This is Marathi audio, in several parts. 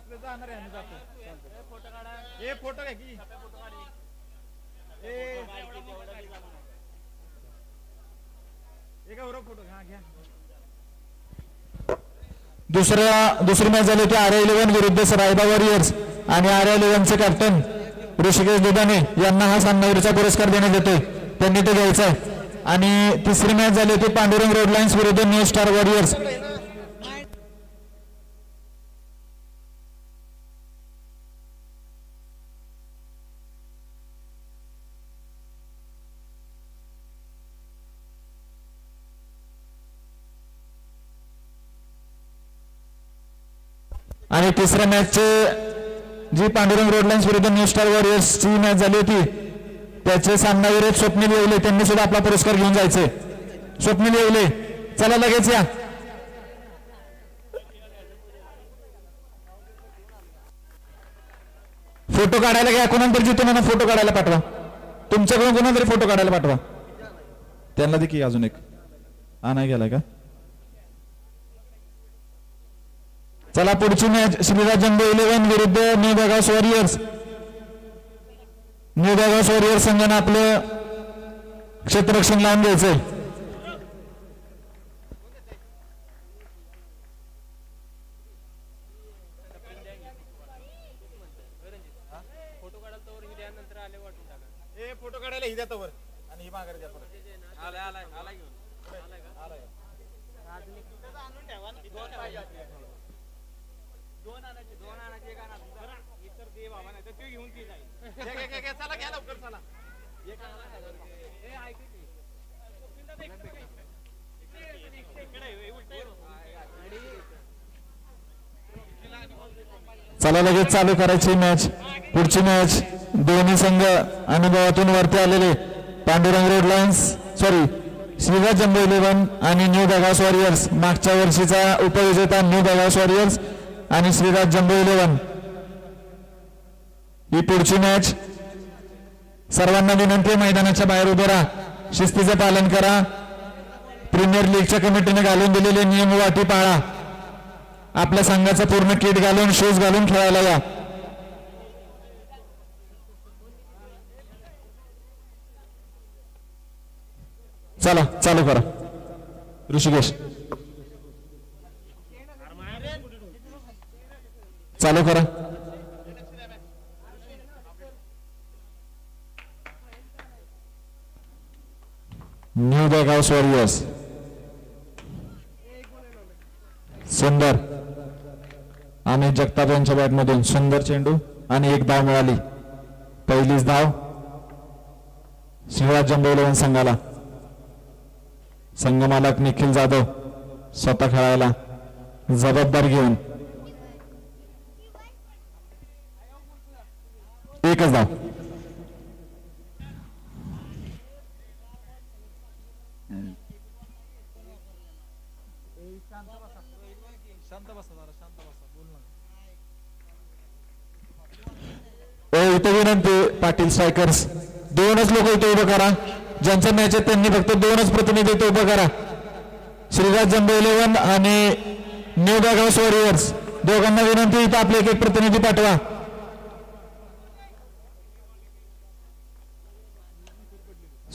आपलं जाणार आहे आम्ही जातो फोटो काढा हे फोटो आहे की फोटो घ्या घ्या दुसरी मॅच झाली होती RI11 विरुद्ध रायबा वॉरियर्स आणि RI11चे कॅप्टन ऋषिकेश दुधाने यांना हा सामनावीरचा पुरस्कार देण्यात येतोय, त्यांनी तो घ्यायचा आहे. आणि तिसरी मॅच झाली होती पांडुरंग रोड लाईन्स विरुद्ध न्यू स्टार वॉरियर्स. आणि तिसऱ्या मॅचचे जी पांडुरंग रोड लाईन्स विरुद्ध न्यू स्टार वॉरियर्सची मॅच झाली होती त्याचे सामनावीर स्वप्नील येवले, त्यांनी सुद्धा आपला पुरस्कार घेऊन जायचे. स्वप्नील येवले चला लगेच या. फोटो काढायला घ्या, कोणाला तरी जिथून फोटो काढायला पाठवा, तुमच्याकडून कोणाला तरी फोटो काढायला पाठवा. त्यांना देखील अजून एक नाही गेलाय का. चला पुढची मॅच श्रीराज जम्बो 11 विरुद्ध न्यू बेगावस वॉरियर्स. न्यू बेगावस वॉरियर्स संघानं आपलं क्षेत्ररक्षण लावून घ्यायचंय. फोटो काढायला ही द्या वर आणि ही माघारी द्या परत. आलाय आलाय आलाय घेऊन आलाय का आलाय अजून एक आणून ठेवा ना. दोन आणायचे एक आणा जरा इतर दे बाबा नाही तर ते घेऊन ती जाईल. घे चला घ्या लवकर चला. एक आणा ए ऐक की चला लगेच चालू करायची मॅच. पुढची मॅच दोन्ही संघ अनुभवातून वरती आलेले Pandurang road lines Shriraj jumbo 11 आणि न्यू बेगावस वॉरियर्स. मागच्या वर्षीचा उपविजेता न्यू बेगावस वॉरियर्स आणि श्रीराज जम्बो 11 ही पुढची मॅच. सर्वांना विनंती मैदानाच्या बाहेर उभे राहा, शिस्तीचं पालन करा, प्रीमियर लीगच्या कमिटीने घालून दिलेले नियम वाटी पाळा, आपल्या संघाचं पूर्ण किट घालून शूज घालून खेळायला या. चला चालू करा ऋषिकेश, चालू करा. न्यू बेगावस वॉरियर्स सुंदर आणि जगताप यांच्या बॅटमधून सुंदर चेंडू आणि एक धाव मिळाली. पहिलीच धाव श्रीराज जम्बो 11 संघाला. संघमालक निखिल जाधव स्वतः खेळायला जबाबदार घेऊन एकच धाव. इथे विनंती पाटील स्ट्रायकर्स दोनच लोक इथे उभं करा, ज्यांचं मॅच आहे त्यांनी फक्त दोनच प्रतिनिधी इथे उभं करा. श्रीराज जम्बो 11 आणि न्यू बेगावस वॉरियर्स दोघांना विनंती इथं आपले एक प्रतिनिधी पाठवा.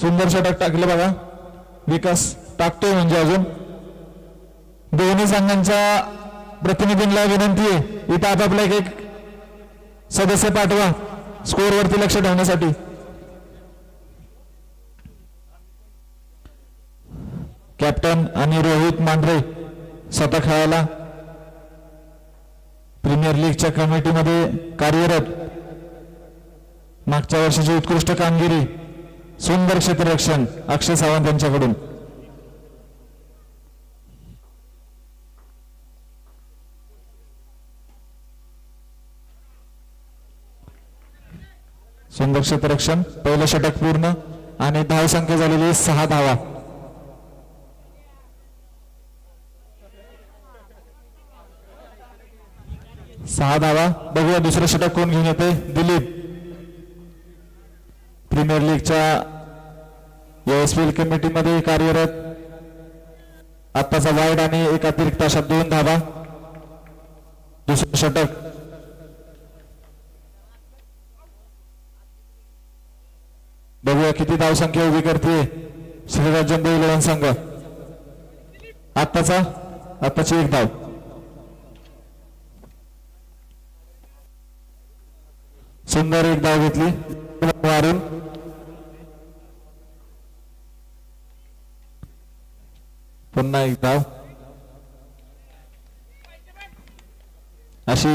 सुंदर षटक टाकलं बघा विकास, टाकतोय म्हणजे अजून. दोन्ही संघांच्या प्रतिनिधींना विनंती आहे इथं आपापला एक सदस्य पाठवा स्कोर वरती लक्ष ठेवण्यासाठी. कॅप्टन आणि रोहित मांढरे स्वतः खेळायला प्रीमियर लीगच्या कमिटीमध्ये कार्यरत. मागच्या वर्षीची उत्कृष्ट कामगिरी, सुंदर क्षेत्ररक्षण अक्षय सावंत यांच्याकडून. सुंदर क्षेत्ररक्षण, पहिलं षटक पूर्ण आणि धाव संख्या झालेली 6 धावा. बघूया दुसरं षटक कोण घेऊन येते. दिलीप प्रीमियर लीगच्या एसपीएल कमिटीमध्ये कार्यरत. आत्ताचा वाईड आणि एक अतिरिक्त अशा 2 धावा. दुसरं षटक बघूया किती धावसंख्या उभी करते श्रीराज जम्बो इलेव्हन संघ. आत्ताची एक धाव. सुंदर एक धाव घेतली मारून. पुन्हा एक धाव. अशी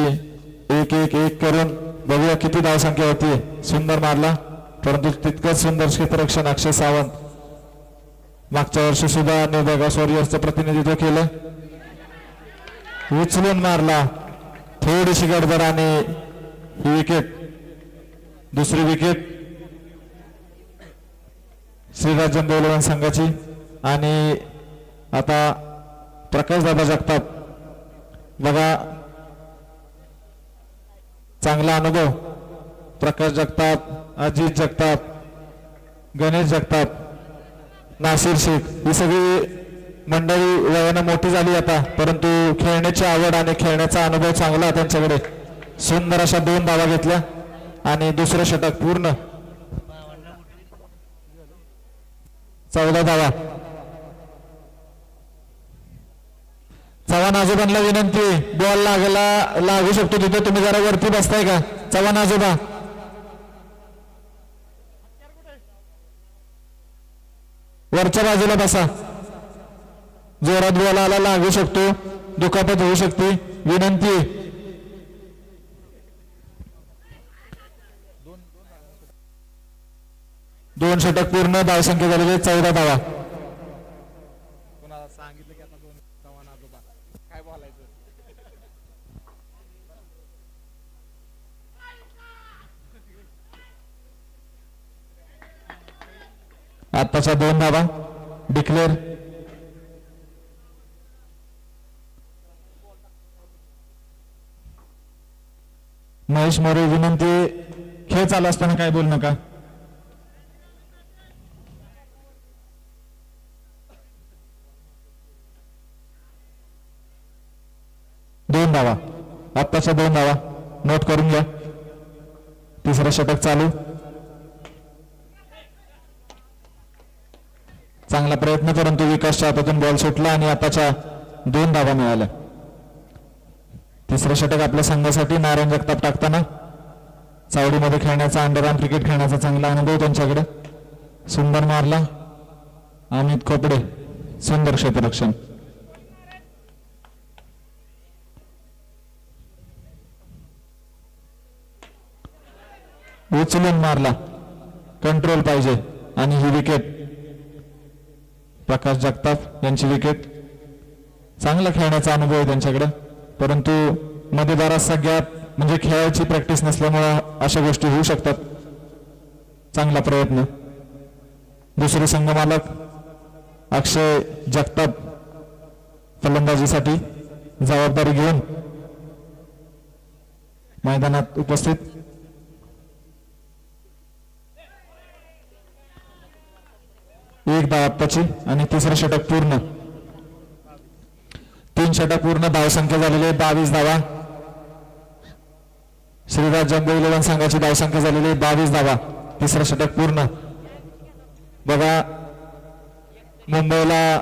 एक एक एक करून बघूया किती धावसंख्या होती. सुंदर मारला परंतु तितकंच सुंदर क्षेत्ररक्षण अक्षय सावंत. मागच्या वर्षी सुद्धा न्यू बेगास वॉरियर्सचं प्रतिनिधित्व केलं. उचलून मारला थोडीशी गडबड आणि ही विकेट. दुसरी विकेट श्रीराज जम्बो इलेव्हन संघाची. आणि आता प्रकाश दादा जगताप बघा चांगला अनुभव. प्रकाश जगताप, अजित जगताप, गणेश जगताप, नासिर शेख ही सगळी मंडळी वयानं मोठी झाली आता, परंतु खेळण्याची आवड आणि खेळण्याचा अनुभव चांगला त्यांच्याकडे. सुंदर अशा 2 धावा घेतल्या आणि दुसरं षटक पूर्ण. 14 धावा. चव्हाण आजोबांना विनंती, बॉल लागू शकतो तिथे, तुम्ही जरा वरती बसताय का? चव्हाण आजोबा वरच्या बाजूला बसा. जोरात बॉल आला लागू शकतो, दुखापत होऊ शकते, विनंती. दोन षटक पूर्ण. धावसंख्या झालेली 14 धावा. कोणाला सांगितलं की आता 2 चव्हाण आजोबा काय बोलायचं. आत्ताच्या 2 धावा डिक्लेअर. महेश मोरे विनंती, खेळ चालू असताना काय बोलू नका. दोन धावा. आत्ताच्या 2 धावा नोट करून घ्या. तिसरं षटक चालू. चांगला प्रयत्न परंतु विकासच्या हातातून बॉल सुटला आणि आताच्या 2 धावा मिळाल्या. तिसरं षटक आपल्या संघासाठी. नारायण जगताप टाकताना. चावडीमध्ये खेळण्याचा, अंडरआर्म क्रिकेट खेळण्याचा चांगला अनुभव त्यांच्याकडे. सुंदर मारला अमित खोपडे. सुंदर क्षेत्ररक्षण. उचलून मारला, कंट्रोल पाहिजे. आणि ही विकेट प्रकाश जगताप यांची विकेट. चांगला खेळण्याचा अनुभव आहे त्यांच्याकडे, परंतु मध्ये बराचसा गॅप, म्हणजे खेळाची प्रॅक्टिस नसल्यामुळे अशा गोष्टी होऊ शकतात. चांगला प्रयत्न. दुसरे संघ मालक अक्षय जगताप फलंदाजीसाठी जबाबदारी घेऊन मैदानात उपस्थित. एक धाव आत्ताची आणि तिसरं षटक पूर्ण. 3 षटक पूर्ण. धावसंख्या झालेली 22 धावा. श्रीराज जम्बो इलेव्हन संघाची धावसंख्या झालेली 22 धावा. तिसरं षटक पूर्ण. बघा मुंबईला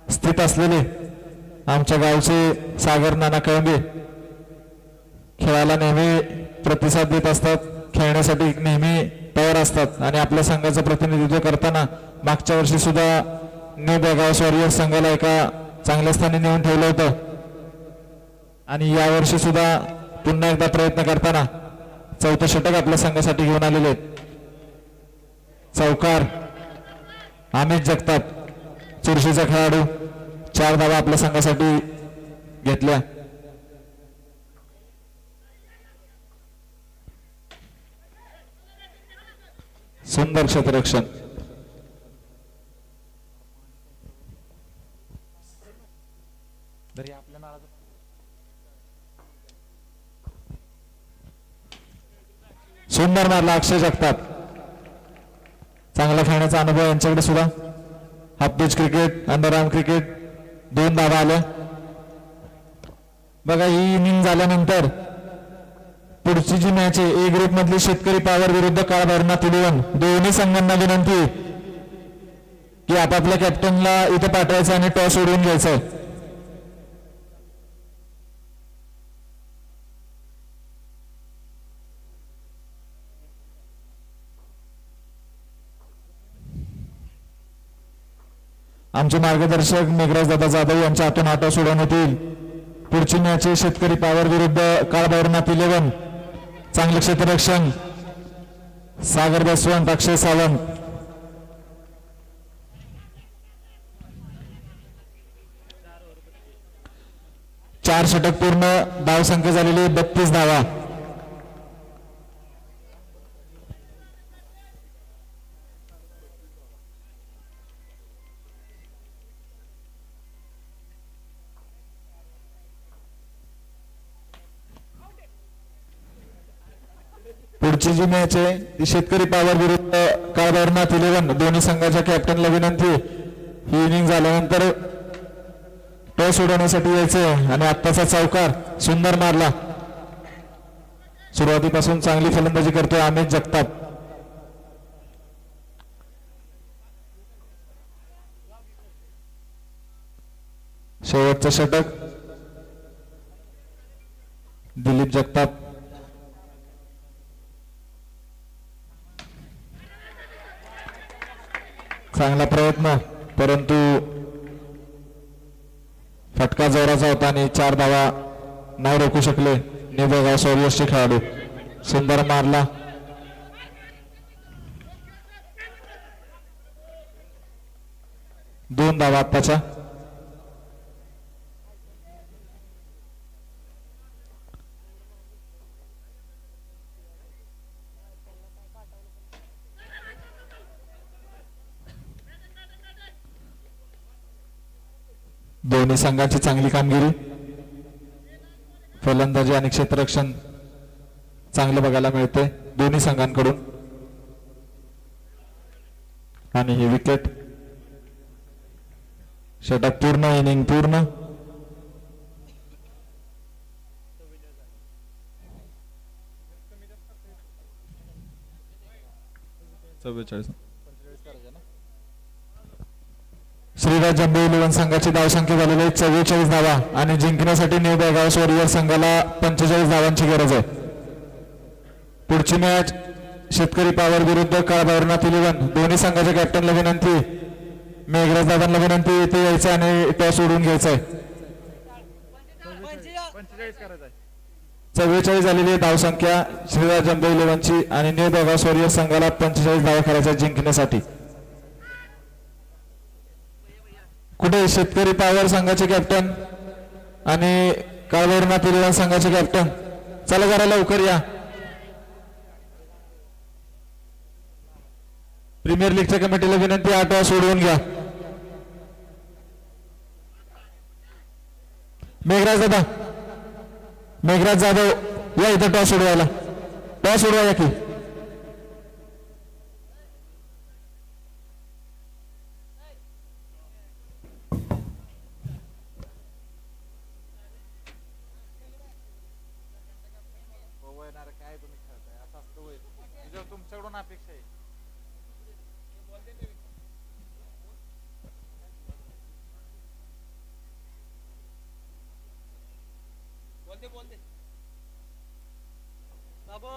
स्थित असलेले आमच्या गावचे सागर नाना कळंबे खेळाला नेहमी प्रतिसाद देत असतात, खेळण्यासाठी नेहमी तयार असतात आणि आपल्या संघाचं प्रतिनिधित्व करताना मागच्या वर्षी सुद्धा न्यू बेगास वॉरियर्स संघाला एका चांगल्या स्थानी नेऊन ठेवलं होतं. आणि यावर्षी सुद्धा पुन्हा एकदा प्रयत्न करताना 4थं षटक आपल्या संघासाठी घेऊन आलेले आहेत. चौकार अमित जगताप, चुरशीचा खेळाडू. 4 धावा आपल्या संघासाठी घेतल्या. सुंदर क्षेत्ररक्षण. सुंदर मारला अक्षय जगताप. चांगला खेळण्याचा अनुभव यांच्याकडे सुद्धा. Half pitch cricket, underarm cricket. 2 धावा आल्या. बघा ही इनिंग झाल्यानंतर पुढची जी मॅच आहे ए ग्रुप मधली शेतकरी पॉवर विरुद्ध काळ भैरवनाथ 11 दोन्ही संघांना विनंती आहे की आपापल्या कॅप्टनला इथे पाठवायचं आणि टॉस उडवून घ्यायचं आहे. आमचे मार्गदर्शक मेघराज दादा जाधव यांच्या हातून हा टॉस उडवण्यात येईल. पुढची मॅच आहे शेतकरी पॉवर विरुद्ध काळ भैरवनाथ 11. चांगले क्षेत्ररक्षण सागर बसवंत, अक्षय सावंत. चार षटक पूर्ण, धाव संख्या झालेली 32 धावा. पुढची जी मॅच आहे ती शेतकरी पॉवर विरुद्ध काळ भैरवनाथ 11 दोन्ही संघाच्या कॅप्टनला विनंती ही इनिंग झाल्यानंतर टॉस उडवण्यासाठी यायचं आणि आत्ताचा चौकार सुंदर मारला. सुरुवातीपासून चांगली फलंदाजी करतोय अमित जगताप. शेवटचं षटक दिलीप जगताप. चांगला प्रयत्न परंतु फटका जोराचा होता आणि 4 धावा नाही रोखू शकले निबेगाव वॉरियर्सचे खेळाडू. सुंदर मारला. दोन धावा आत्ताच्या. दोन्ही संघांची चांगली कामगिरी, फलंदाजी आणि क्षेत्ररक्षण चांगलं बघायला मिळते दोन्ही संघांकडून. आणि ही विकेट. षटक पूर्ण, इनिंग पूर्ण. श्रीराज जम्बो 11 संघाची धावसंख्या झालेली आहे 44 धावा आणि जिंकण्यासाठी न्यू बेळगाव वॉरियर्स संघाला 45 धावांची गरज आहे. पुढची मॅच शेतकरी पॉवर विरुद्ध काळ भैरवनाथ 11 दोन्ही संघाच्या कॅप्टनला विनंती, मेघराज दादांना विनंती येथे यायचं आणि टॉस उडवून घ्यायचं आहे. 44 झालेली आहे धावसंख्या श्रीराज जम्बो 11 ची आणि न्यू बेळगाव वॉरियर्स संघाला 45 धावा करायच्या जिंकण्यासाठी. कुठे शेतकरी पॉवर संघाचे कॅप्टन आणि काळ भैरवनाथ 11 संघाचे कॅप्टन? चला जरा लवकर या. प्रीमियर लीगच्या कमिटीला विनंती, 8 टॉस उडवून घ्या. मेघराज दादा, मेघराज जाधव या इथं टॉस उडवायला. टॉस उडवाया की तुमच्याकडून अपेक्षा आहे. बोलते बाबू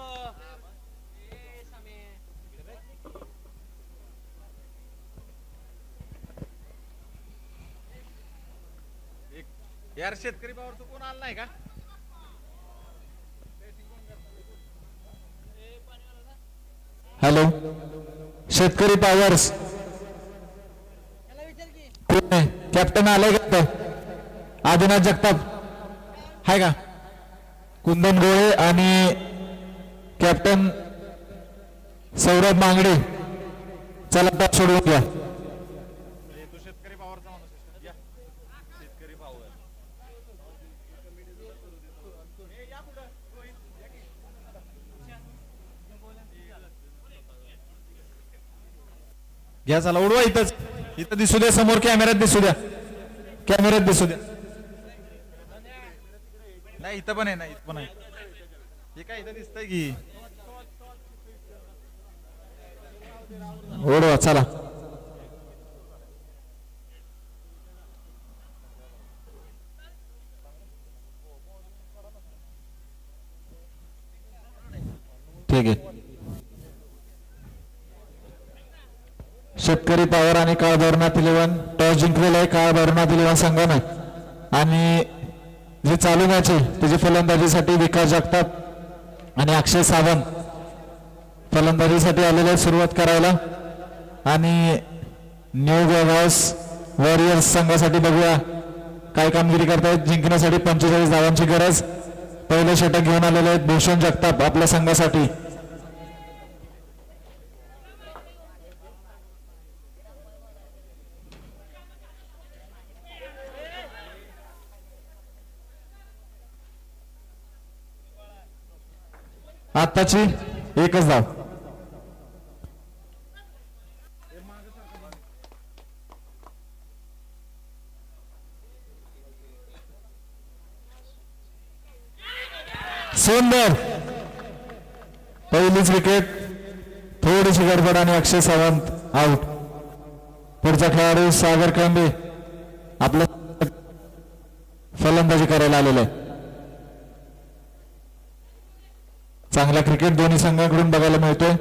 यार शेतकरी पॉवरचं कोण आलं नाही का? हॅलो, शेतकरी पॉवर्स कोण आहे? कॅप्टन आलाय का? आदिनाथ जगताप आहे का? कुंदन गोळे आणि कॅप्टन सौरभ मांगडे. चला टॉप सोडवून घ्या. तू शेतकरी पॉवरचा माणूस आहे. शेतकरी पॉवर घ्या. चला उडवा. इथंच इथं दिसू द्या, समोर कॅमेऱ्यात दिसू द्या, कॅमेऱ्यात दिसू द्या. नाही इथं पण आहे, नाही इथं पण आहे. हे काय इथं दिसतंय की ओढवा चला. ठीक आहे. शेतकरी पॉवर आणि काळ भरणात 11 टॉस जिंकलेला आहे काळ भरणात 11 संघाने. आणि जी चालू मॅच आहे त्याची फलंदाजीसाठी विकास जगताप आणि अक्षय सावंत फलंदाजीसाठी आलेले आहेत सुरुवात करायला. आणि न्यू बेगास वॉरियर्स संघासाठी बघूया काय कामगिरी करतायत. जिंकण्यासाठी 45 धावांची गरज. पहिले षटक घेऊन आलेले आहेत भूषण जगताप आपल्या संघासाठी. आत्ताची एकच धाव. सुंदर पहिलीच विकेट. थोडीशी गडबड आणि अक्षय सावंत आउट. पुढचा खेळाडू सागर कांबे आपलं फलंदाजी करायला आलेला आहे. चांगला क्रिकेट दोन्ही संघांकडून बघायला मिळतोय.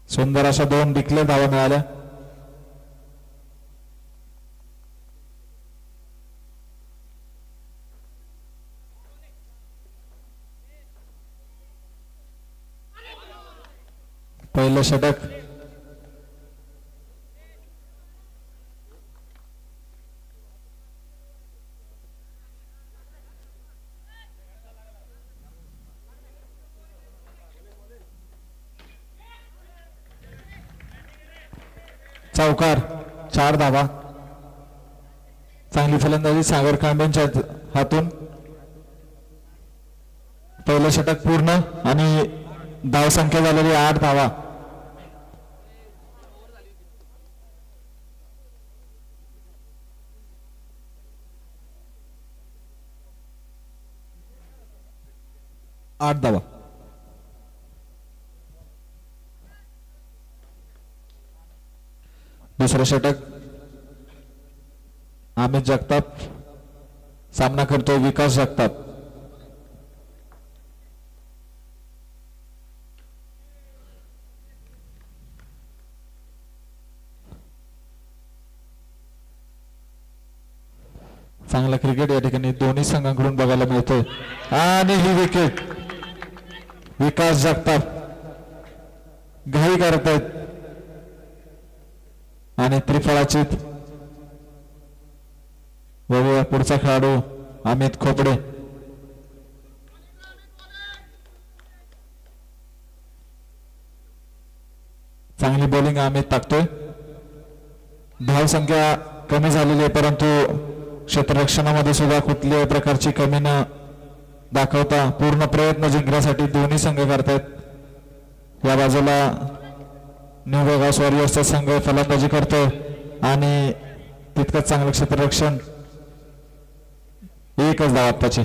सुंदर अशा 2 डिक्लेअर धावा मिळाल्या. पहिलं षटक चौकार 4 धावा. चांगली फलंदाजी सागर कांबेंच्या हातून. पहिलं षटक पूर्ण आणि धाव संख्या झालेली 8 धावा. दुसरं षटक अमित जगताप सामना करतोय विकास जगताप. चांगला क्रिकेट या ठिकाणी दोन्ही संघांकडून बघायला मिळतोय. आणि ही विकेट विकास जगताप घाई करत आहेत आणि त्रिफळाची. बघूया पुढचा खेळाडू अमित खोपडे. चांगली बॉलिंग अमित टाकतोय. धाव संख्या कमी झालेली आहे परंतु क्षेत्ररक्षणामध्ये सुद्धा कुठल्याही प्रकारची कमी न दाखवता पूर्ण प्रयत्न जिंकण्यासाठी दोन्ही संघ करतायत. या बाजूला न्यू बेगास वॉरियर्सचा संघ फलंदाजी करतोय आणि तितकंच चांगलं क्षेत्ररक्षण. एकच धाव आत्ताची.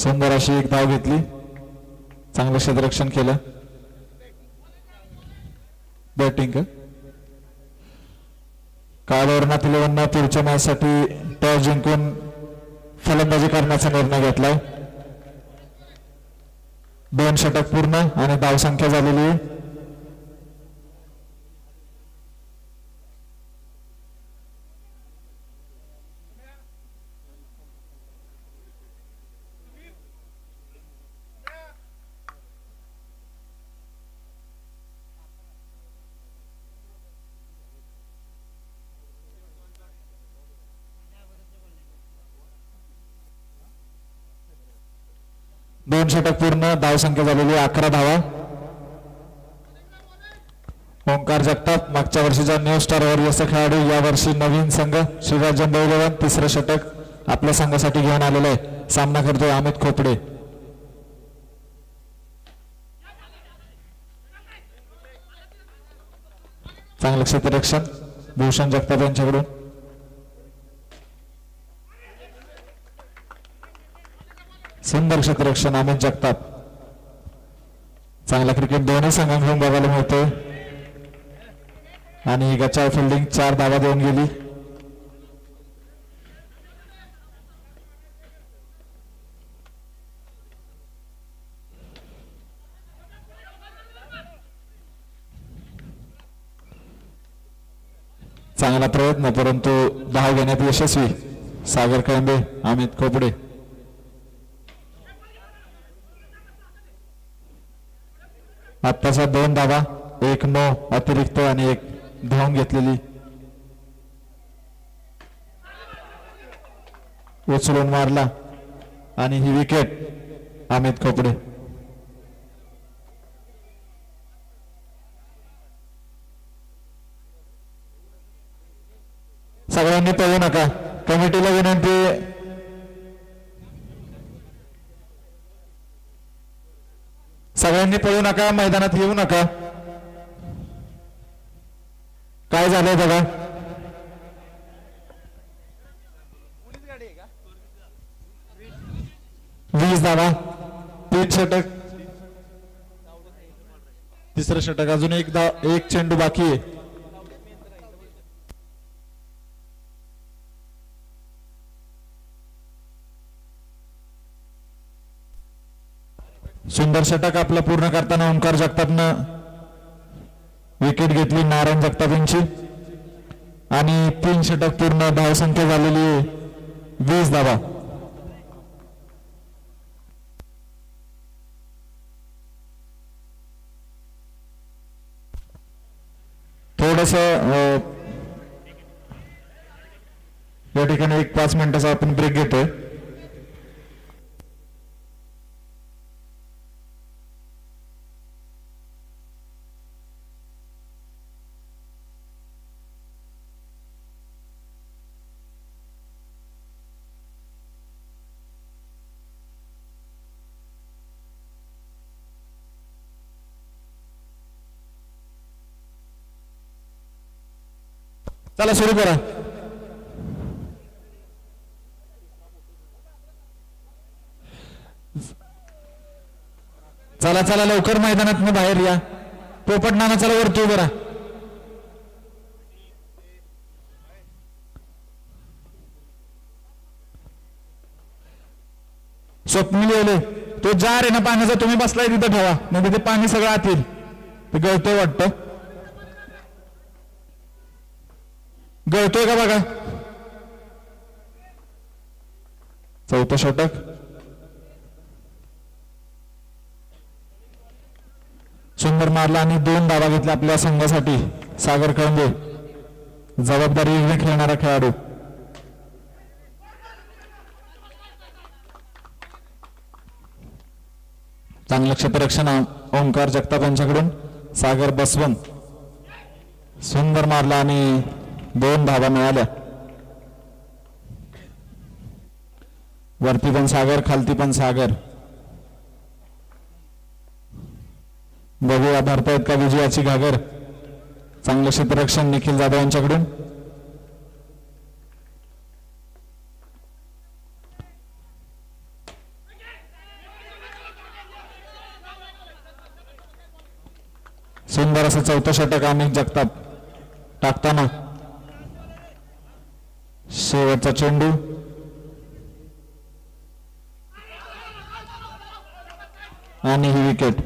सुंदर अशी एक धाव घेतली. चांगलं क्षेत्ररक्षण केलं. बॅटिंग काळवरणात 11 पुढच्या मॅच साठी टॉस जिंकून फलंदाजी करण्याचा निर्णय घेतलाय. 2 षटक पूर्ण आणि धाव संख्या झालेली आहे. दोन षटक पूर्ण धाव संख्या झालेली 11 धावा. ओंकार जगताप मागच्या वर्षीचा न्यू स्टार वॉरियर्सचा खेळाडू, यावर्षी नवीन संघ श्रीराज जम्बो इलेव्हन, तिसरं षटक आपल्या संघासाठी घेऊन आलेलं आहे. सामना करतोय अमित खोपडे. चांगलं क्षेत्ररक्षण भूषण जगताप यांच्याकडून. सुंदर क्षेत्ररक्षण अमित जगताप. चांगला क्रिकेट दोन्ही संघांकडून बघायला मिळतोय आणि गच्चाव फिल्डिंग 4 धावा देऊन गेली. चांगला प्रयत्न परंतु धाव घेण्यात यशस्वी सागर कळंबे अमित खोपडे. आत्ताचा 2 धावा, 1-9 अतिरिक्त आणि 1 धावून घेतलेली. उचलून मारला आणि ही विकेट अमित खोपडे. सगळ्यांनी पळू नका, कमिटीला विनंती. सगळ्यांनी पळू नका, मैदानात येऊ नका. काय झालंय बघा. 20 धावा, 3 षटक, तिसरं षटक, अजून एक चेंडू बाकी आहे. सुंदर षटक आपलं पूर्ण करताना ओंकार जगतापनं विकेट घेतली नारायण जगताप यांची आणि 3 षटक पूर्ण, धावसंख्या झालेली 20 धावा. थोडस या ठिकाणी 1-5 मिनिटाचा आपण ब्रेक घेतोय. चला सुरू करा. चला चला लवकर मैदानात बाहेर या. पोपट नाना चला वरती उभं राहा. स्वप्नील येले तो जार आहे ना पाण्याचा, तुम्ही बसलाय तिथं ठेवा, म्हणजे ते पाणी सगळं आत येईल. ते गळतोय वाटतं, गळतोय का बघा. 4थं षटक. सुंदर मारला आणि 2 धावा घेतल्या आपल्या संघासाठी. सागर कळंबे जबाबदारी खेळणारा खेळाडू. चांगलं क्षेत्ररक्षण ओंकार जगताप यांच्याकडून. सागर बसवंत सुंदर मारला आणि 2 धावा मिळाल्या. वरती पण सागर, खालती पण सागर. बघूया भरतायत का विजयाची घागर. चांगलं क्षेत्ररक्षण निखिल जाधव यांच्याकडून. सुंदर असं 4थं षटक अमित जगताप टाकताना. शेवटचा चेंडू आणि ही विकेट.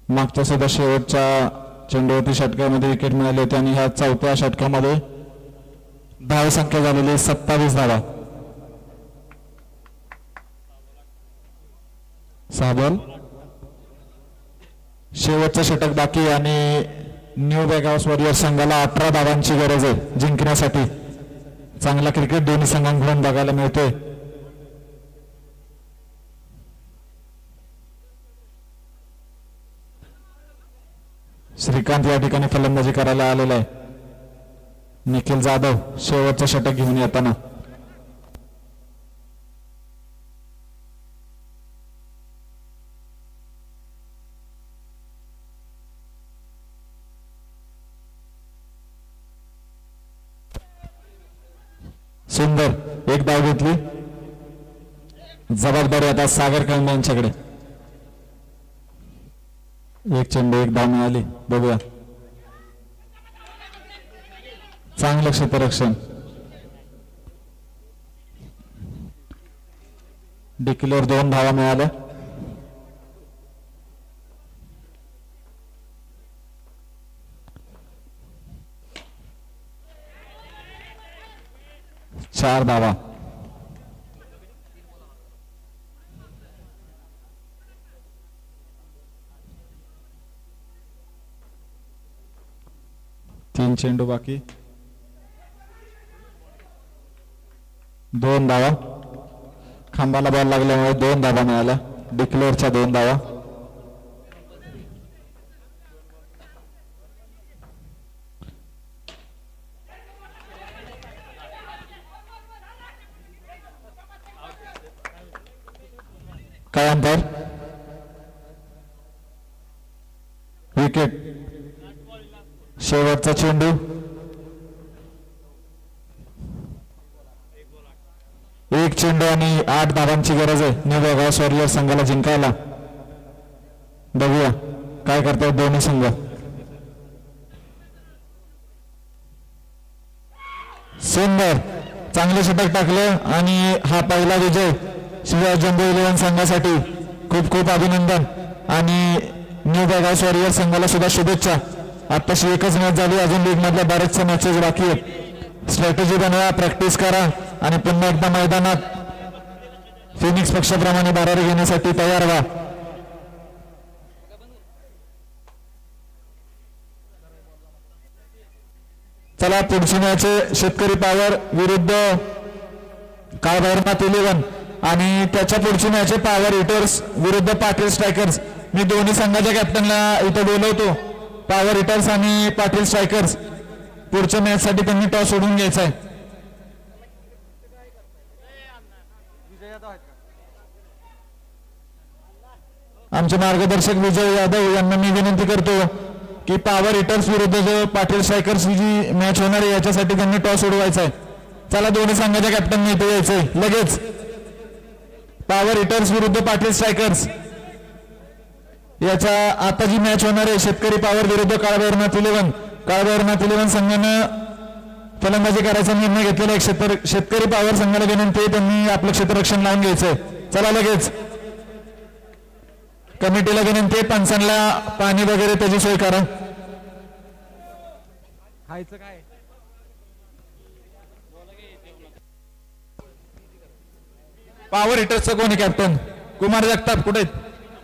मागच्या सुद्धा शेवटच्या चेंडूवरती षटकामध्ये विकेट मिळाली होती आणि ह्या 4थ्या षटकामध्ये धावसंख्या झालेली 27 धावा. 6 बॉल, शेवटचं षटक बाकी आणि न्यू बेगावस वॉरियर्स संघाला 18 धावांची गरज आहे जिंकण्यासाठी. चांगला क्रिकेट दोन्ही संघांकडून बघायला मिळतोय. श्रीकांत या ठिकाणी फलंदाजी करायला आलेला आहे. निखिल जाधव शेवटचं षटक घेऊन येताना. सुंदर एक धाव घेतली. जबाबदारी आता सागर कळंबे यांच्याकडे. एक चेंडू एक धाव मिळाली. बघूया. चांगलं क्षेत्ररक्षण. डिक्लेअर 2 धावा मिळाल्या. चार धावा. तीन चेंडू बाकी. 2 धावा. खांबाला बॉल लागल्यामुळे 2 धावा मिळाल्या. डिक्लेअरच्या 2 धावा. काय अंतर. विकेट. शेवटचा चेंडू. एक चेंडू आणि 8 धावांची गरज आहे न्यू बेळगाव वॉरियर्स संघाला जिंकायला. बघूया काय करतायत दोन्ही संघ. सुंदर चांगले षटक टाकलं आणि हा पहिला विजय शिवाय जम्बो 11 संघासाठी. खूप खूप अभिनंदन आणि न्यू बेळगाव वॉरियर्स संघाला सुद्धा शुभेच्छा. आताशी एकच मॅच झाली. अजून लीग मधल्या बऱ्याचशा मॅचेस बाकी आहेत. स्ट्रॅटेजी बनवा, प्रॅक्टिस करा आणि पुन्हा एकदा मैदानात फिनिक्स पक्षाप्रमाणे भरारी घेण्यासाठी तयार व्हा. चला पुढची मॅच शेतकरी पॉवर विरुद्ध काळभैरवनाथ 11 आणि त्याच्या पुढची मॅच पॉवर हिटर्स विरुद्ध पाटील स्ट्रायकर्स. मी दोन्ही संघाच्या कॅप्टनला इथे बोलवतो. पॉवर हिटर्स आणि पाटील स्ट्रायकर्स पुढच्या मॅच साठी त्यांनी टॉस सोडून घ्यायचा आहे. आमचे मार्गदर्शक विजय यादव यांना मी विनंती करतो की पॉवर हिटर्स विरुद्ध जो पाटील स्ट्रायकर्स जी मॅच होणार आहे याच्यासाठी त्यांनी टॉस सोडवायचा आहे. चला दोन्ही संघाच्या कॅप्टनने इथे यायचंय लगेच. पॉवर हिटर्स विरुद्ध पाटील स्ट्रायकर्स याच्या आता जी मॅच होणार आहे शेतकरी पॉवर विरुद्ध काळभैरवनाथ 11. काळभैरवनाथ 11 संघानं फलंदाजी करायचा निर्णय घेतलेला आहे. शेतकरी पॉवर संघाला विनंती आहे त्यांनी आपलं क्षेत्ररक्षण लावून घ्यायचंय. चला लगेच. कमिटीला विनंती आहे पंचांना पाणी वगैरे त्याची सोय करा. खायचं काय. पॉवर हिटर्सचं कोणी कॅप्टन. कुमार जगताप कुठे आहेत.